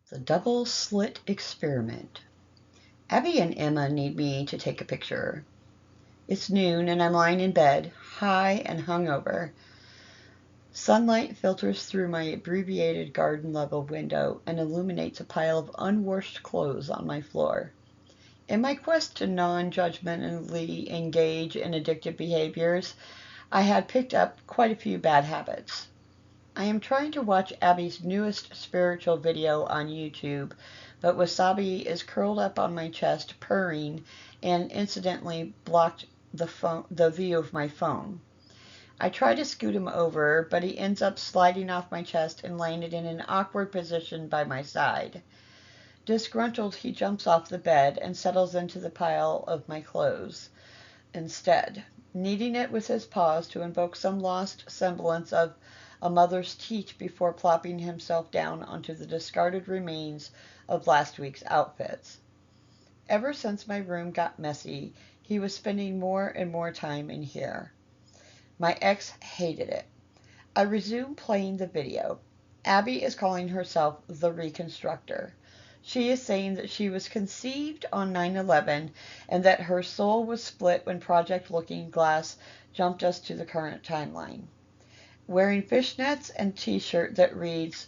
The double slit experiment. Abby and Emma need me to take a picture. It's noon and I'm lying in bed, high and hungover. Sunlight filters through my abbreviated garden level window and illuminates a pile of unwashed clothes on my floor. In my quest to non judgmentally engage in addictive behaviors, I had picked up quite a few bad habits. I am trying to watch Abby's newest spiritual video on YouTube, but Wasabi is curled up on my chest, purring, and incidentally blocked the view of my phone. I try to scoot him over, but he ends up sliding off my chest and landing in an awkward position by my side. Disgruntled, he jumps off the bed and settles into the pile of my clothes instead, kneading it with his paws to invoke some lost semblance of a mother's teat before plopping himself down onto the discarded remains of last week's outfits. Ever since my room got messy, he was spending more and more time in here. My ex hated it. I resumed playing the video. Abby is calling herself the Reconstructor. She is saying that she was conceived on 9/11 and that her soul was split when Project Looking Glass jumped us to the current timeline. Wearing fishnets and t-shirt that reads,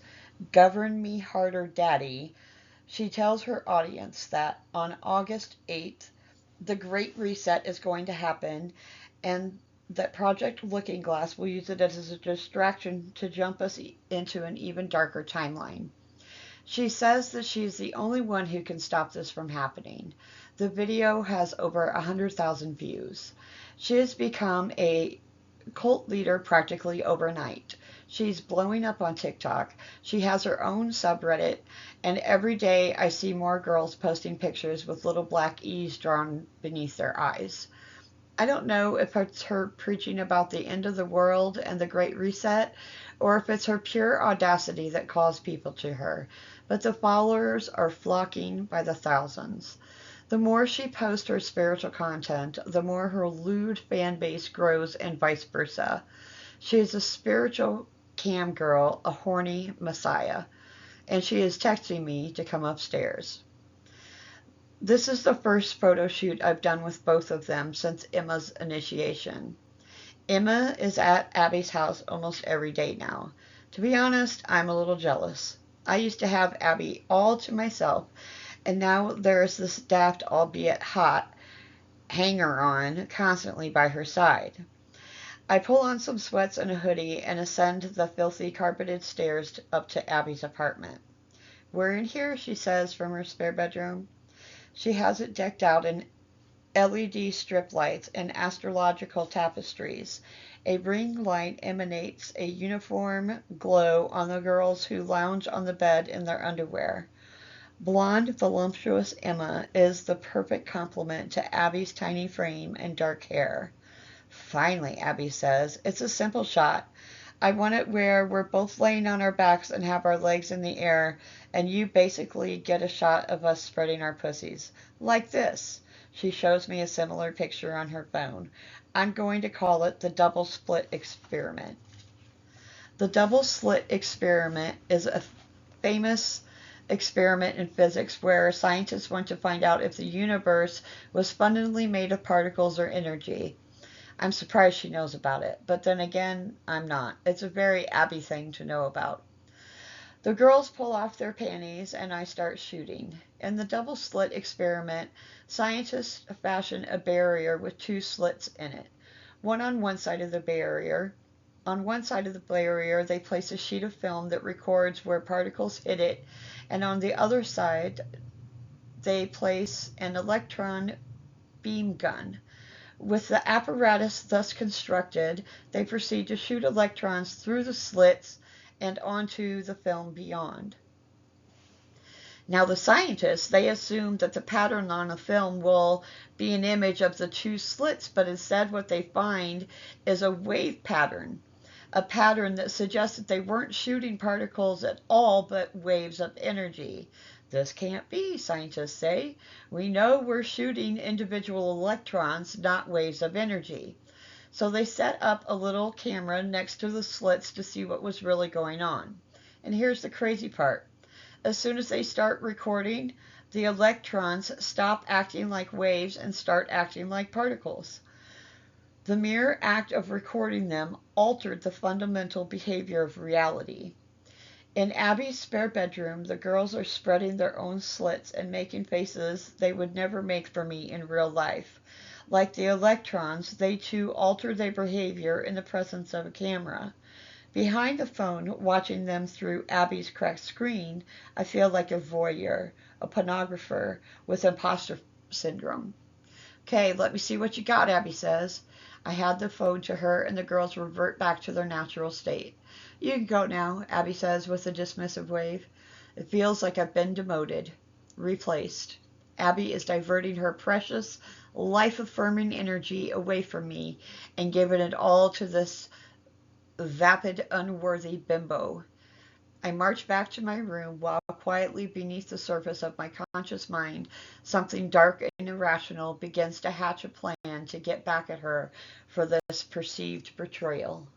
"Govern Me Harder, Daddy," she tells her audience that on August 8th, the Great Reset is going to happen and that Project Looking Glass will use it as a distraction to jump us into an even darker timeline. She says that she is the only one who can stop this from happening. The video has over 100,000 views. She has become a cult leader practically overnight. She's blowing up on TikTok. She has her own subreddit, and every day I see more girls posting pictures with little black E's drawn beneath their eyes. I don't know if it's her preaching about the end of the world and the Great Reset, or if it's her pure audacity that calls people to her, but the followers are flocking by the thousands. The more she posts her spiritual content, the more her lewd fan base grows and vice versa. She is a spiritual cam girl, a horny messiah, and she is texting me to come upstairs. This is the first photo shoot I've done with both of them since Emma's initiation. Emma is at Abby's house almost every day now. To be honest, I'm a little jealous. I used to have Abby all to myself, and now there is this daft, albeit hot, hanger-on constantly by her side. I pull on some sweats and a hoodie and ascend the filthy carpeted stairs up to Abby's apartment. "We're in here," she says from her spare bedroom. She has it decked out in LED strip lights and astrological tapestries. A ring light emanates a uniform glow on the girls who lounge on the bed in their underwear. Blonde, voluptuous Emma is the perfect complement to Abby's tiny frame and dark hair. "Finally," Abby says. "It's a simple shot. I want it where we're both laying on our backs and have our legs in the air, and you basically get a shot of us spreading our pussies. Like this." She shows me a similar picture on her phone. I'm going to call it the double split experiment. The double slit experiment is a famous experiment in physics where scientists want to find out if the universe was fundamentally made of particles or energy. I'm surprised she knows about it, but then again, I'm not. It's a very Abby thing to know about. The girls pull off their panties and I start shooting. In the double slit experiment, scientists fashion a barrier with two slits in it, one on one side of the barrier. On one side of the barrier, they place a sheet of film that records where particles hit it, and on the other side, they place an electron beam gun. With the apparatus thus constructed, they proceed to shoot electrons through the slits and onto the film beyond. Now the scientists, they assume that the pattern on a film will be an image of the two slits, but instead what they find is a wave pattern. A pattern that suggests that they weren't shooting particles at all, but waves of energy. This can't be, scientists say. We know we're shooting individual electrons, not waves of energy. So they set up a little camera next to the slits to see what was really going on. And here's the crazy part. As soon as they start recording, the electrons stop acting like waves and start acting like particles. The mere act of recording them altered the fundamental behavior of reality. In Abby's spare bedroom, the girls are spreading their own slits and making faces they would never make for me in real life. Like the electrons, they too alter their behavior in the presence of a camera. Behind the phone, watching them through Abby's cracked screen, I feel like a voyeur, a pornographer with imposter syndrome. Okay, let me see what you got, Abby says. I hand the phone to her, and the girls revert back to their natural state. You can go now, Abby says with a dismissive wave. It feels like I've been demoted, replaced. Abby is diverting her precious, life affirming energy away from me and giving it all to this vapid, unworthy bimbo. I march back to my room while quietly beneath the surface of my conscious mind, something dark and irrational begins to hatch a plan to get back at her for this perceived betrayal.